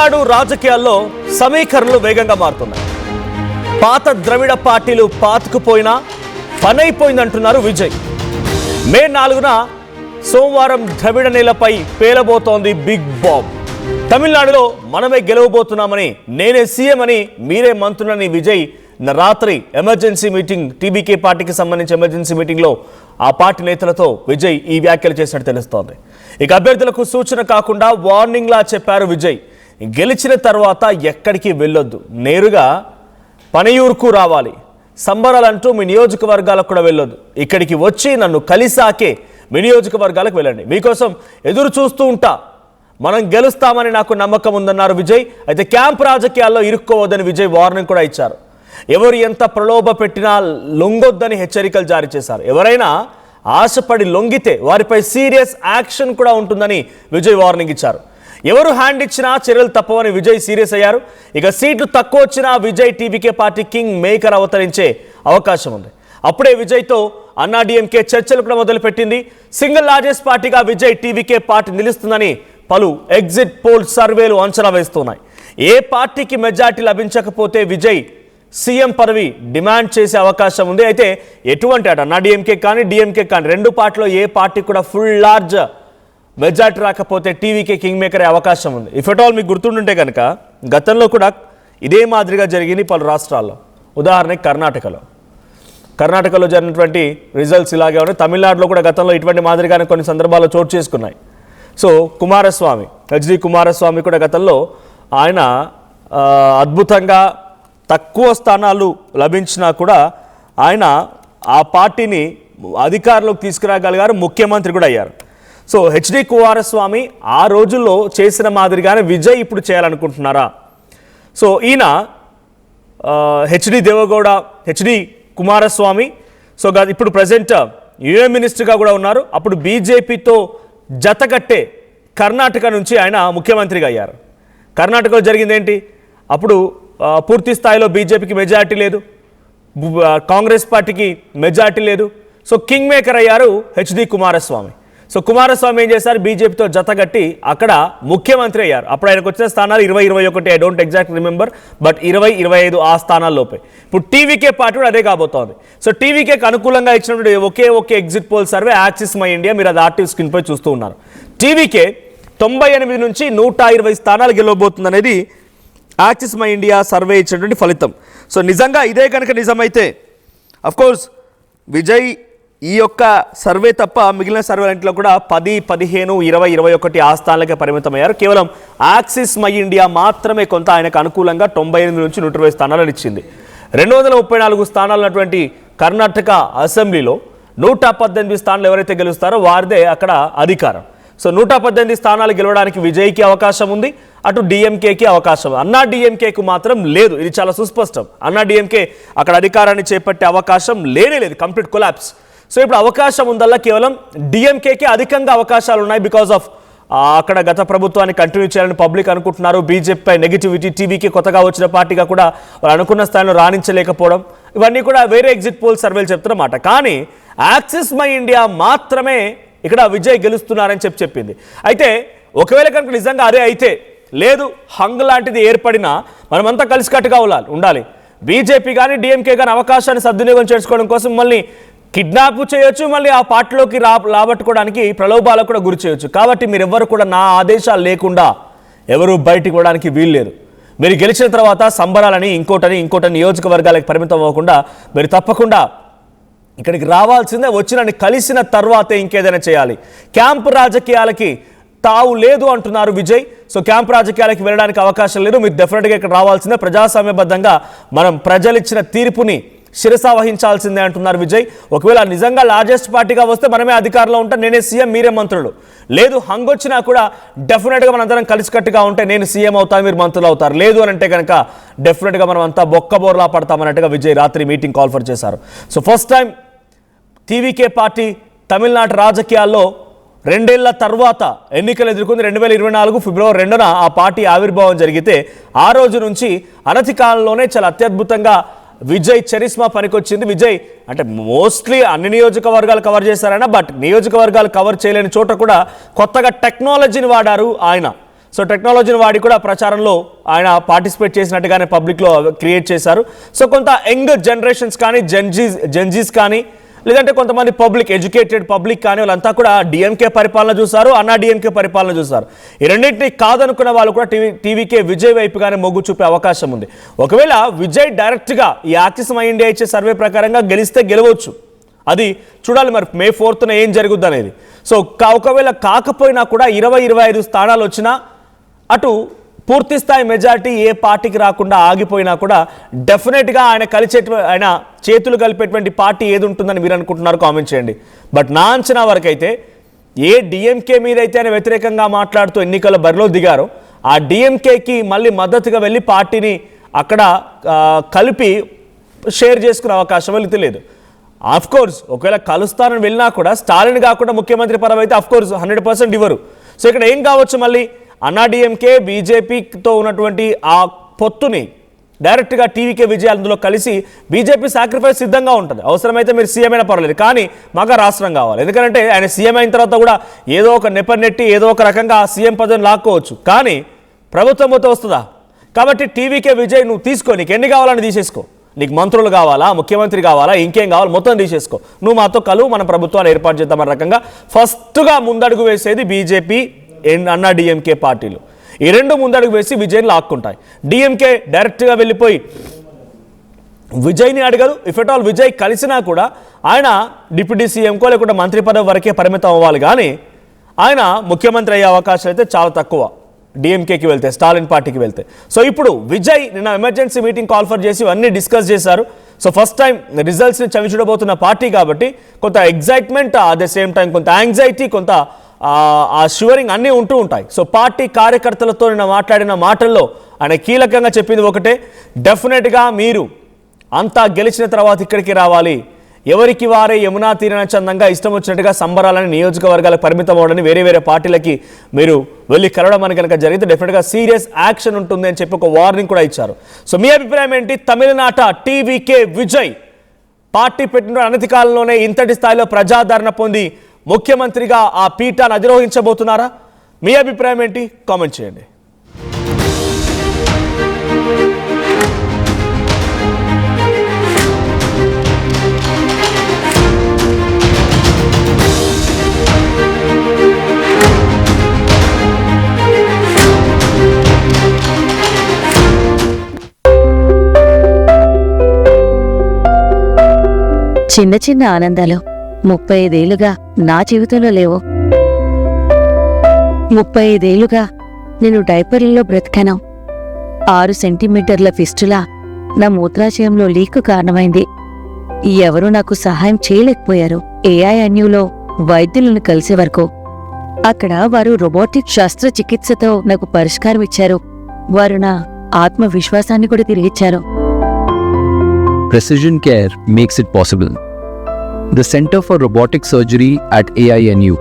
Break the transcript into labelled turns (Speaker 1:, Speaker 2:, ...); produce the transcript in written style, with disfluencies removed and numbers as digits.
Speaker 1: తమిళనాడు రాజకీయాల్లో సమీకరణలు వేగంగా మారుతున్నాయి. పాత ద్రవిడ పార్టీలు పాతుకుపోయినా పనైపోయిందంటున్నారు విజయ్. మే 4న సోమవారం ద్రవిడ నేలపై పేలబోతోంది బిగ్ బాంబ్. తమిళనాడులో మనమే గెలవబోతున్నామని, నేనే సీఎం అని, మీరే మంత్రులని విజయ్ రాత్రి ఎమర్జెన్సీ మీటింగ్, టీబీకే పార్టీకి సంబంధించి ఎమర్జెన్సీ మీటింగ్లో ఆ పార్టీ నేతలతో విజయ్ ఈ వ్యాఖ్యలు చేసినట్టు తెలుస్తోంది. ఇక అభ్యర్థులకు సూచన కాకుండా వార్నింగ్లా చెప్పారు విజయ్. గెలిచిన తర్వాత ఎక్కడికి వెళ్ళొద్దు, నేరుగా పనియూరుకు రావాలి. సంబరాలంటూ మీ నియోజకవర్గాలకు కూడా వెళ్ళొద్దు. ఇక్కడికి వచ్చి నన్ను కలిసాకే మీ నియోజకవర్గాలకు వెళ్ళండి. మీకోసం ఎదురు చూస్తూ ఉంటా. మనం గెలుస్తామని నాకు నమ్మకం ఉందన్నారు విజయ్. అయితే క్యాంప్ రాజకీయాల్లో ఇరుక్కోవద్దని విజయ్ వార్నింగ్ కూడా ఇచ్చారు. ఎవరు ఎంత ప్రలోభ పెట్టినా లొంగొద్దని హెచ్చరికలు జారీ చేశారు. ఎవరైనా ఆశపడి లొంగితే వారిపై సీరియస్ యాక్షన్ కూడా ఉంటుందని విజయ్ వార్నింగ్ ఇచ్చారు. ఎవరు హ్యాండ్ ఇచ్చినా చర్యలు తప్పవని విజయ్ సీరియస్ అయ్యారు. ఇక సీట్లు తక్కువ వచ్చినా Vijay TVK party kingmaker అవతరించే అవకాశం ఉంది. అప్పుడే విజయ్తో అన్నాడీఎంకే చర్చలు కూడా మొదలుపెట్టింది. సింగిల్ లార్జెస్ట్ పార్టీగా విజయ్ టీబీకే పార్టీ నిలుస్తుందని పలు ఎగ్జిట్ పోల్ సర్వేలు అంచనా వేస్తున్నాయి. ఏ పార్టీకి మెజార్టీ లభించకపోతే విజయ్ సీఎం పదవి డిమాండ్ చేసే అవకాశం ఉంది. అయితే ఎటువంటి అన్నాడీఎంకే కానీ డిఎంకే కానీ రెండు పార్టీలో ఏ పార్టీ కూడా ఫుల్ లార్జ్ మెజార్టీ రాకపోతే టీవీకే కింగ్ మేకర్ అయ్యే అవకాశం ఉంది. ఇఫ్ ఎట్ ఆల్ మీకు గుర్తుంటుంటే కనుక గతంలో కూడా ఇదే మాదిరిగా జరిగింది పలు రాష్ట్రాల్లో. ఉదాహరణకి కర్ణాటకలో జరిగినటువంటి రిజల్ట్స్ ఇలాగే ఉన్నాయి. తమిళనాడులో కూడా గతంలో ఇటువంటి మాదిరిగానే కొన్ని సందర్భాల్లో చోటు చేసుకున్నాయి. సో కుమారస్వామి, హెచ్డి కుమారస్వామి కూడా గతంలో ఆయన అద్భుతంగా తక్కువ స్థానాలు లభించినా కూడా ఆయన ఆ పార్టీని అధికారంలోకి తీసుకురాగలిగారు, ముఖ్యమంత్రి కూడా అయ్యారు. సో హెచ్డి కుమారస్వామి ఆ రోజుల్లో చేసిన మాదిరిగానే విజయ్ ఇప్పుడు చేయాలనుకుంటున్నారా? సో ఈయన HD Deve Gowda, HD Kumaraswamy so ఇప్పుడు ప్రజెంట్ యూఏ మినిస్టర్గా కూడా ఉన్నారు. అప్పుడు బీజేపీతో జతకట్టే కర్ణాటక నుంచి ఆయన ముఖ్యమంత్రిగా అయ్యారు. కర్ణాటకలో జరిగింది ఏంటి? అప్పుడు పూర్తి స్థాయిలో బీజేపీకి మెజార్టీ లేదు, కాంగ్రెస్ పార్టీకి మెజార్టీ లేదు. సో కింగ్ మేకర్ అయ్యారు హెచ్డి కుమారస్వామి. సో కుమారస్వామి ఏం చేశారు? బీజేపీతో జతగట్టి అక్కడ ముఖ్యమంత్రి అయ్యారు. అప్పుడు ఆయనకు వచ్చిన స్థానాలు 20-21, I don't exact remember, but 20-25 ఆ స్థానాల్లోపే. ఇప్పుడు టీవీకే పార్టీ కూడా అదే కాబోతోంది. సో టీవీకేకి అనుకూలంగా ఇచ్చినటువంటి ఒకే exit poll survey Axis My India, మీరు అది ఆర్టీవీ స్క్రీన్పై చూస్తూ ఉన్నారు. టీవీకే 98 నుంచి 120 స్థానాలు గెలవబోతుంది అనేది యాక్సిస్ మై ఇండియా సర్వే ఇచ్చినటువంటి ఫలితం. సో నిజంగా ఇదే కనుక నిజమైతే అఫ్కోర్స్ విజయ్ ఈ యొక్క సర్వే తప్ప మిగిలిన సర్వేలంటిలో కూడా 10, 15, 20, 21 ఆ స్థానాలకే పరిమితమయ్యారు. కేవలం యాక్సిస్ మై ఇండియా మాత్రమే కొంత ఆయనకు అనుకూలంగా 98 నుంచి 120 స్థానాలను ఇచ్చింది. 234 స్థానాలు ఉన్నటువంటి కర్ణాటక అసెంబ్లీలో 118 స్థానాలు ఎవరైతే గెలుస్తారో వారిదే అక్కడ అధికారం. సో 118 స్థానాలు గెలవడానికి విజయ్కి అవకాశం ఉంది, అటు డిఎంకేకి అవకాశం. అన్నా డిఎంకేకు మాత్రం లేదు. ఇది చాలా సుస్పష్టం. అన్నా డిఎంకే అక్కడ అధికారాన్ని చేపట్టే అవకాశం లేదు, కంప్లీట్ కొలాప్స్. సో ఇప్పుడు అవకాశం ఉందల్లా కేవలం డిఎంకేకి అధికంగా అవకాశాలు ఉన్నాయి. బికాస్ ఆఫ్ అక్కడ గత ప్రభుత్వాన్ని కంటిన్యూ చేయాలని పబ్లిక్ అనుకుంటున్నారు. బీజేపీపై నెగిటివిటీ, టీవీకి కొత్తగా వచ్చిన పార్టీగా కూడా వాళ్ళు అనుకున్న స్థాయిలో రాణించలేకపోవడం, ఇవన్నీ కూడా వేరే ఎగ్జిట్ పోల్ సర్వేలు చెప్తున్నమాట. కానీ యాక్సిస్ మై ఇండియా మాత్రమే ఇక్కడ విజయ్ గెలుస్తున్నారని చెప్పింది. అయితే ఒకవేళ కనుక నిజంగా అదే అయితే, లేదు హంగ్ లాంటిది ఏర్పడినా మనమంతా కలిసికట్టుగా ఉండాలి. బీజేపీ కానీ డిఎంకే కానీ అవకాశాన్ని సద్వినియోగం చేసుకోవడం కోసం మళ్ళీ కిడ్నాప్ చేయొచ్చు, మళ్ళీ ఆ పార్టీలోకి రాబట్టుకోవడానికి ప్రలోభాలకు కూడా గురి చేయొచ్చు. కాబట్టి మీరు ఎవ్వరు కూడా నా ఆదేశాలు లేకుండా ఎవరు బయటికి పోవడానికి వీల్లేదు. మీరు గెలిచిన తర్వాత సంబరాలని ఇంకోటని నియోజకవర్గాలకు పరిమితం అవ్వకుండా మీరు తప్పకుండా ఇక్కడికి రావాల్సిందే. వచ్చినని కలిసిన తర్వాతే ఇంకేదైనా చేయాలి. క్యాంపు రాజకీయాలకి తావు లేదు అంటున్నారు విజయ్. సో క్యాంప్ రాజకీయాలకి వెళ్ళడానికి అవకాశం లేదు, మీరు డెఫినెట్గా ఇక్కడ రావాల్సిందే. ప్రజాస్వామ్యబద్ధంగా మనం ప్రజలిచ్చిన తీర్పుని శిరసా వహించాల్సిందే అంటున్నారు విజయ్. ఒకవేళ నిజంగా లార్జెస్ట్ పార్టీగా వస్తే మనమే అధికారంలో ఉంటాం, నేనే సీఎం, మీరే మంత్రులు. లేదు హంగ్ వచ్చినా కూడా డెఫినెట్గా మనందరం కలిసికట్టుగా ఉంటే నేను సీఎం అవుతాను, మీరు మంత్రులు అవుతారు. లేదు అని అంటే కనుక డెఫినెట్గా మనం అంతా బొక్కబోర్లా పడతామన్నట్టుగా విజయ్ రాత్రి మీటింగ్ కాల్ఫర్ చేశారు. So first time TVK party Tamil Nadu రాజకీయాల్లో 2 ఏళ్ల తర్వాత ఎన్నికలు ఎదుర్కొంది. 2024 ఫిబ్రవరి 2న ఆ పార్టీ ఆవిర్భావం జరిగితే ఆ రోజు నుంచి అనతి కాలంలోనే చాలా అత్యద్భుతంగా విజయ్ చరిస్మా పనికొచ్చింది. విజయ్ అంటే మోస్ట్లీ అన్ని నియోజకవర్గాలు కవర్ చేశారైనా, బట్ నియోజకవర్గాలు కవర్ చేయలేని చోట కూడా కొత్తగా టెక్నాలజీని వాడారు ఆయన. సో టెక్నాలజీని వాడి కూడా ప్రచారంలో ఆయన పార్టిసిపేట్ చేసినట్టుగానే పబ్లిక్లో క్రియేట్ చేశారు. సో కొంత యంగ్ జనరేషన్స్ కానీ జెన్జీస్ కానీ లేదంటే కొంతమంది పబ్లిక్ ఎడ్యుకేటెడ్ పబ్లిక్ కానీ వాళ్ళంతా కూడా డిఎంకే పరిపాలన చూశారు, అన్నా డిఎంకే పరిపాలన చూశారు. ఈ రెండింటినీ కాదనుకున్న వాళ్ళు కూడా టీవీకే విజయ్ వైపుగానే మొగ్గు చూపే అవకాశం ఉంది. ఒకవేళ విజయ్ డైరెక్ట్గా ఈ యాక్సిస్ మై ఇండియా ఇచ్చే సర్వే ప్రకారంగా గెలిస్తే గెలవచ్చు, అది చూడాలి మరి మే 4th ఏం జరుగుద్ది అనేది. సో ఒకవేళ కాకపోయినా కూడా 20-25 స్థానాలు వచ్చినా అటు పూర్తి స్థాయి మెజారిటీ ఏ పార్టీకి రాకుండా ఆగిపోయినా కూడా డెఫినెట్గా ఆయన చేతులు కలిపేటువంటి పార్టీ ఏది ఉంటుందని మీరు అనుకుంటున్నారు కామెంట్ చేయండి. బట్ నా అంచనా వరకు అయితే ఏ డిఎంకే మీద అయితే ఆయన వ్యతిరేకంగా మాట్లాడుతూ ఎన్నికల బరిలో దిగారో ఆ డిఎంకేకి మళ్ళీ మద్దతుగా వెళ్ళి పార్టీని అక్కడ కలిపి షేర్ చేసుకునే అవకాశం వెళితే లేదు. ఆఫ్కోర్స్ ఒకవేళ కలుస్తానని వెళ్ళినా కూడా స్టాలిన్ కాకుండా ముఖ్యమంత్రి పదవి అయితే ఆఫ్కోర్స్ 100% ఇవ్వరు. సో ఇక్కడ ఏం కావచ్చు, మళ్ళీ అన్నా డిఎంకే బీజేపీతో ఉన్నటువంటి ఆ పొత్తుని డైరెక్ట్గా టీవీకే విజయ్ అందులో కలిసి బీజేపీ సాక్రిఫైస్ సిద్ధంగా ఉంటుంది. అవసరమైతే మీరు సీఎం అయినా పర్వాలేదు, కానీ మాకు రాష్ట్రం కావాలి. ఎందుకంటే ఆయన సీఎం అయిన తర్వాత కూడా ఏదో ఒక నెపనెట్టి ఏదో ఒక రకంగా సీఎం పదవిని లాక్కోవచ్చు, కానీ ప్రభుత్వం మొత్తం వస్తుందా? కాబట్టి టీవీకే విజయ్ నువ్వు తీసుకో, నీకు ఎన్ని కావాలని తీసేసుకో. నీకు మంత్రులు కావాలా, ముఖ్యమంత్రి కావాలా, ఇంకేం కావాలి మొత్తం తీసేసుకో, నువ్వు మాతో కలువు, మన ప్రభుత్వాన్ని ఏర్పాటు చేద్దామన్న రకంగా ఫస్ట్గా ముందడుగు వేసేది బీజేపీ అన్నా డిఎంకే పార్టీలు. ఈ రెండు ముందడుగు వేసి విజయ్ని లాక్కుంటాయి. డిఎంకే డైరెక్ట్గా వెళ్ళిపోయి విజయ్ని అడగదు. ఇఫ్ ఎట్ ఆల్ విజయ్ కలిసినా కూడా ఆయన డిప్యూటీ సీఎంకో లేకుంటే మంత్రి పదవి వరకే పరిమితం అవ్వాలి, కానీ ఆయన ముఖ్యమంత్రి అయ్యే అవకాశాలు అయితే చాలా తక్కువ డిఎంకేకి వెళ్తే, స్టాలిన్ పార్టీకి వెళ్తే. సో ఇప్పుడు విజయ్ నిన్న ఎమర్జెన్సీ మీటింగ్ కాల్ఫర్ చేసి ఇవన్నీ డిస్కస్ చేశారు. సో ఫస్ట్ టైం రిజల్ట్స్ని చవి చూడబోతున్న పార్టీ కాబట్టి కొంత excitement, at the same time కొంత యాంగ్జైటీ, కొంత ఆ షివరింగ్ అన్నీ ఉంటూ ఉంటాయి. సో పార్టీ కార్యకర్తలతో నిన్న మాట్లాడిన మాటల్లో ఆయన కీలకంగా చెప్పింది ఒకటే, డెఫినెట్గా మీరు అంతా గెలిచిన తర్వాత ఇక్కడికి రావాలి, ఎవరికి వారే యమునా తీరిన చందంగా ఇష్టం వచ్చినట్టుగా సంబరాలని నియోజకవర్గాలకు పరిమితం అవ్వడని వేరే వేరే పార్టీలకి మీరు వెళ్ళి కలవడం అని కనుక జరిగితే డెఫినెట్గా సీరియస్ యాక్షన్ ఉంటుంది అని చెప్పి ఒక వార్నింగ్ కూడా ఇచ్చారు. సో మీ అభిప్రాయం ఏంటి? తమిళనాట టీవీకే విజయ్ పార్టీ పెట్టిన అనతి కాలంలోనే ఇంతటి స్థాయిలో ప్రజాదరణ పొంది ముఖ్యమంత్రిగా ఆ పీఠాన్ని అధిరోహించబోతున్నారా? మీ అభిప్రాయం ఏంటి? కామెంట్ చేయండి.
Speaker 2: చిన్న చిన్న ఆనందాలు 35 ఏళ్లుగా నా జీవితంలో లేవు. 35 ఏళ్లుగా నేను డైపర్లలో బ్రతికాను. 6 సెంటీమీటర్ల ఫిస్టులా నా మూత్రాశయంలో లీకు కారణమైంది. ఎవరూ నాకు సహాయం చేయలేకపోయారు. ఏఐఎన్యూలో వైద్యులను కలిసే వరకు అక్కడ వారు రోబోటిక్ శస్త్రచికిత్సతో నాకు పరిష్కారం ఇచ్చారు. వారు నా ఆత్మవిశ్వాసాన్ని కూడా తిరిగిచ్చారు.
Speaker 3: Precision Care makes it possible. The Center for Robotic Surgery at AINU